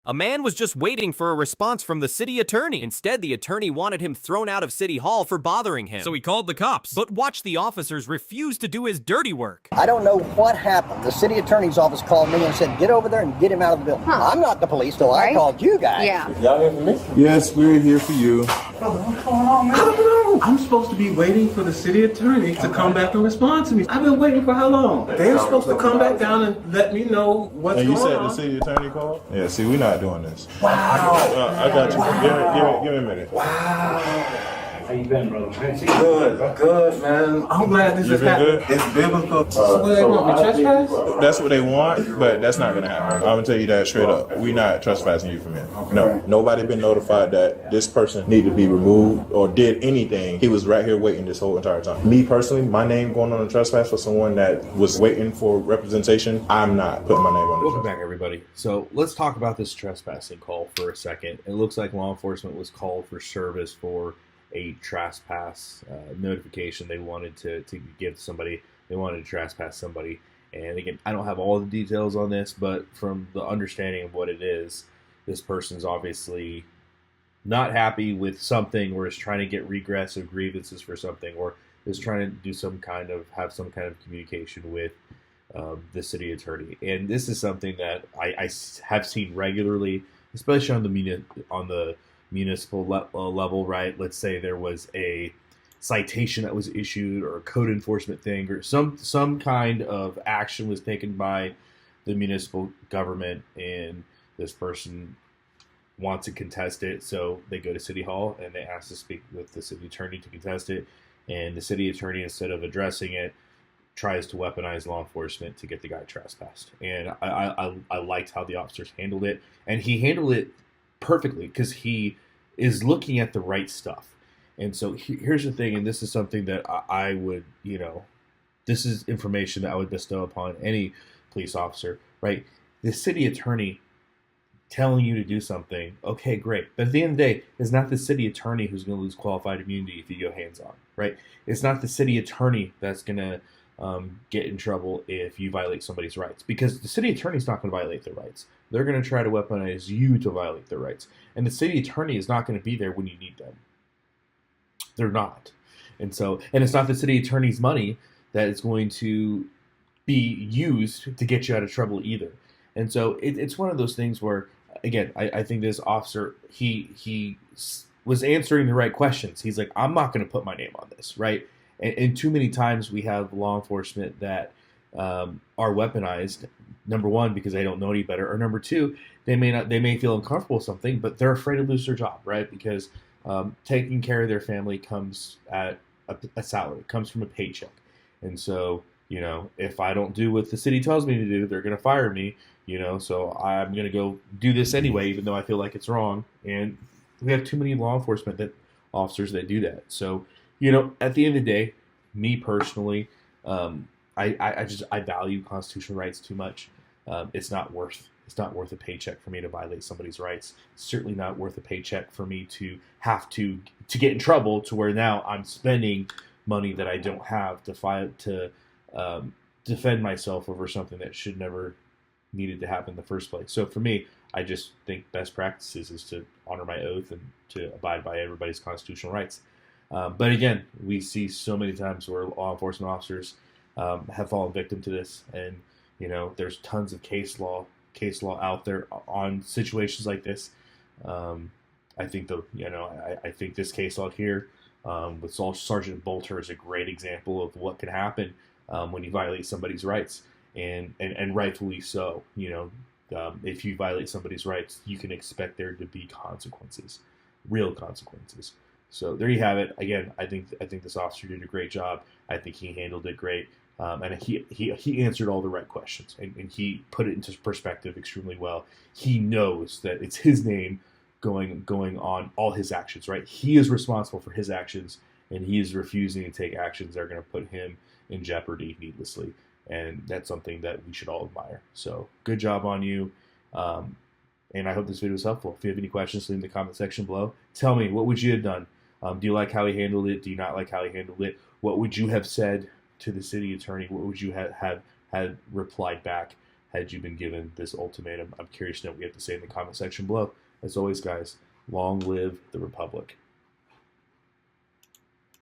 A man was just waiting for a response from the city attorney. Instead, the attorney wanted him thrown out of City Hall for bothering him. So he called the cops. But watch the officers refuse to do his dirty work. I don't know what happened. The city attorney's office called me and said, get over there and get him out of the building. I'm not the police, so I called you guys. Yeah. Y'all here for me? Yes, we're here for you. What's going on, man? I don't know. I'm supposed to be waiting for the city attorney to come back and respond to me. I've been waiting for how long? They're supposed to come back down and let me know what's And going on. you said the city attorney called? Yeah, see, we're not doing this. Wow. I got you. Wow. Give me a minute. Wow. How you been, brother? Good, man. I'm glad this is happening. It's biblical. So what they want me trespass? That's what they want, but that's not going to happen. I'm going to tell you that straight up. We're not trespassing you from here. No. Nobody been notified that this person needed to be removed or did anything. He was right here waiting this whole entire time. Me personally, my name going on a trespass for someone that was waiting for representation, I'm not putting my name on it. Welcome back, everybody. So let's talk about this trespassing call for a second. It looks like law enforcement was called for service for a trespass notification. They wanted to give somebody. They wanted to trespass somebody. And again, I don't have all the details on this, but from the understanding of what it is, this person's obviously not happy with something, or is trying to get regress of grievances for something, or is trying to do have some kind of communication with the city attorney. And this is something that I have seen regularly, especially on the municipal level, right? Let's say there was a citation that was issued, or a code enforcement thing, or some kind of action was taken by the municipal government, and this person wants to contest it. So they go to City Hall and they ask to speak with the city attorney to contest it. And the city attorney, instead of addressing it, tries to weaponize law enforcement to get the guy trespassed. And I liked how the officers handled it, and he handled it perfectly because he is looking at the right stuff. And so here's the thing, and this is something that I would, this is information that I would bestow upon any police officer, right? The city attorney telling you to do something, okay, great. But at the end of the day, it's not the city attorney who's going to lose qualified immunity if you go hands-on, right? It's not the city attorney that's going to get in trouble if you violate somebody's rights, because the city attorney is not going to violate their rights. They're going to try to weaponize you to violate their rights. And the city attorney is not going to be there when you need them. They're not. And it's not the city attorney's money that is going to be used to get you out of trouble either. And so it's one of those things where, again, I think this officer, he was answering the right questions. He's like, I'm not going to put my name on this, right? And too many times we have law enforcement that are weaponized. Number one, because they don't know any better, or number two, they may feel uncomfortable with something, but they're afraid to lose their job, right? Because taking care of their family comes at a salary, comes from a paycheck, and so if I don't do what the city tells me to do, they're going to fire me. So I'm going to go do this anyway, even though I feel like it's wrong. And we have too many law enforcement officers that do that. So at the end of the day, me personally, I value constitutional rights too much. It's not worth a paycheck for me to violate somebody's rights. It's certainly not worth a paycheck for me to have to get in trouble to where now I'm spending money that I don't have to defend myself over something that should never needed to happen in the first place. So for me, I just think best practices is to honor my oath and to abide by everybody's constitutional rights. But again, we see so many times where law enforcement officers have fallen victim to this, and there's tons of case law out there on situations like this. I think I think this case out here with Sergeant Bolter is a great example of what can happen when you violate somebody's rights, and rightfully so. If you violate somebody's rights, you can expect there to be consequences, real consequences. So there you have it. Again, I think this officer did a great job. I think he handled it great, and he answered all the right questions, and he put it into perspective extremely well. He knows that it's his name going on all his actions, right? He is responsible for his actions, and he is refusing to take actions that are going to put him in jeopardy needlessly, and that's something that we should all admire. So good job on you. And I hope this video was helpful. If you have any questions, leave in the comment section below. Tell me, what would you have done? Do you like how he handled it? Do you not like how he handled it? What would you have said to the city attorney? What would you have replied back? had you been given this ultimatum? I'm curious to know what you have to say in the comment section below. As always, guys, long live the Republic.